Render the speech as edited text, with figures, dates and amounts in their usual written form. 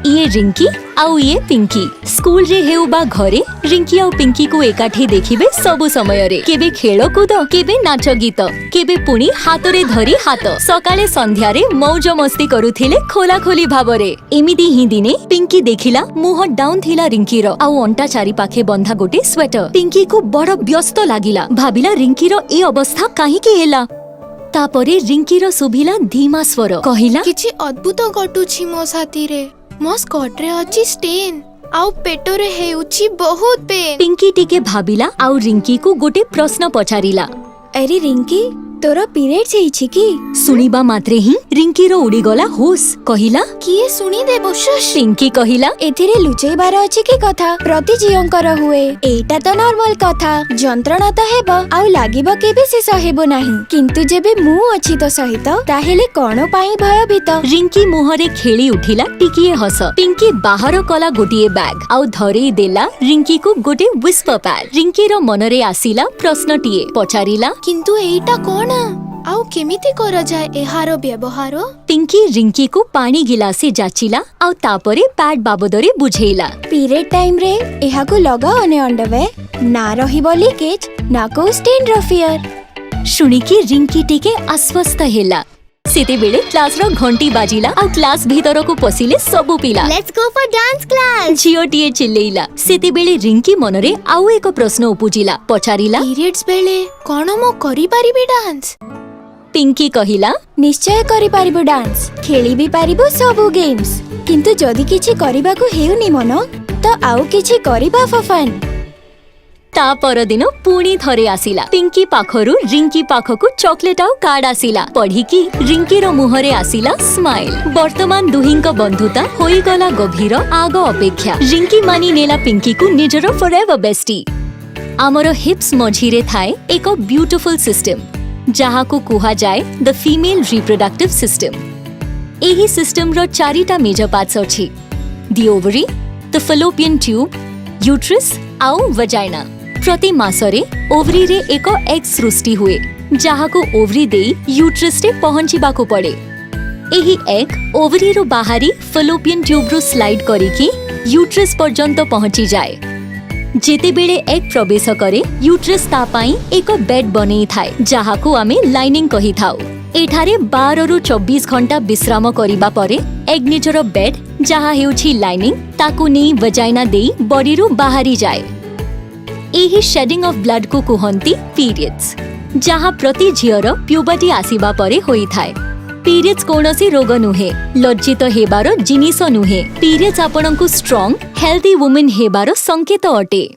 ये रिंकी आउ ये पिंकी स्कूल रे हेउ बा घरे रिंकी आउ पिंकी को एकाठी देखिबे सबु समय रे केबे खेल कूद केबे नाच गीत केबे पुणी हाथ रे धरी हाथ सकाळे संध्या रे मौज मस्ती करुथिले खोला खोली भाबरे। एमिदी ही दिने पिंकी देखिला मुह डाउन थिला रिंकी रो आउ अंटा चारि पाखे बंधा गोटे स्वेटर। पिंकी को बड़ व्यस्त लागिला भाबिला रिंकी रो ए अवस्था काहे के हेला। तापरे रिंकी रो सुभिला धीमा स्वर कहिला किछि अद्भुत घटुछि मो साथी रे मो स्कर्ट रे अछि स्टेन आउ पेट रे हेउछि बहुत पेन। पिंकी टिके भाबिला आउ रिंकी को गोटे प्रश्न पचारिला अरे रिंकी तोर पीरियड्स हेछि की। सुनिबा मात्रे ही रिंकी रो उड़ी गला होश कहिला किए सुनी दे बशुश। पिंकी कहिला एथिरे लुचेबार अछि की कथा प्रति जियंकर हुए एटा तो नॉर्मल कथा जंत्रणा तो हेबो आउ लागिबो केबे से सहेबो नाही किंतु जेबे मु अछि तो सहित ताहेले कोन पई भयभीत। रिंकी मुहरे खेली उठिला टिकिए हस। पिंकी बाहर कला गोटिए बैग आउ धरेई देला रिंकी को गोटे विस्पर पैड। रिंकी रो मनरे आसीला प्रश्नटिए पचारिला किंतु एटा कोन आउ केमिति कर जाय एहारो व्यवहार। पिंकी रिंकी को पानी गिलासे जाचिला आउ तापरे पैड बाबदरे बुझेइला। पीरियड टाइम रे एहा को लगाओ ने अंडरवेयर ना रहिबो लीकेज ना को स्टेन रो फियर। शुणिकी रिंकी टिके आश्वस्त हेला। सेते बेले क्लास रो घंटी बाजिला आउ क्लास भीतर को पसिले सबु पिला let's go for dance class झियोटिए चिल्लेइला। सेते बेले रिंकी मनरे आउ एक प्रश्न उपुजिला पचारिला पीरियड्स बेले कोन मो करि परिबे डांस। पिंकी कहिला निश्चय करि परिबो डांस खेली भी परिबो सबु गेम्स किंतु जदी किछि करिबा को हेउनी मन तो आउ किछि करिबा फॉर फन। ता परदिन पुणी थरे आसिला। पिंकी पाखरु रिंकी पाखकु चॉकलेट आउ कार्ड आसिला पढ़ी की रिंकी रो मुहरे आसिला स्माइल। वर्तमान दुहिंक बंधुता होई गला गभीर आग अपेक्षा। रिंकी मानी नेला पिंकी को निजरो फॉरएवर बेस्टी। आमर हिप्स मझिरे थाए एक ब्यूटीफुल सिस्टम जहा को कुहा जाए द फीमेल रिप्रोडक्टिव सिस्टम। एही सिस्टम रो चारिटा मेजर पार्ट्स अछि the ovary the fallopian tube uterus आउ वजाइना। प्रति मासरे ओवरी रे एक एग सृष्टि हुए जहा को ओवरी देई यूट्रस रे पहुंचीबा को पड़े। एही एग ओवरी रो बाहरी फैलोपियन ट्यूब रो स्लाइड करिकी यूट्रस पर्यंत पहुंची जाए। जेते बेले एग प्रवेश करे यूट्रस ता पाई एक बेड बनेई थाए जहा को आमे लाइनिंग कहि थाउ। एठारे 12 रु 24 घंटा विश्राम करिबा परे एग निजरो बेड जहा हेउछि लाइनिंग ताकू नेई वजाइना देई बॉडी रु बाहरी जाए। एही शेडिंग ऑफ ब्लड को कुहंती पीरियड्स जहा प्रति झियर प्यूबर्टी आसीबा परे होई थाए। पीरियड्स कोनोसी रोग नुहे लज्जित हेबारो जिनिस नुहे। पीरियड्स आपनकु स्ट्रांग हेल्दी वुमेन हेबारो संकेत अटे।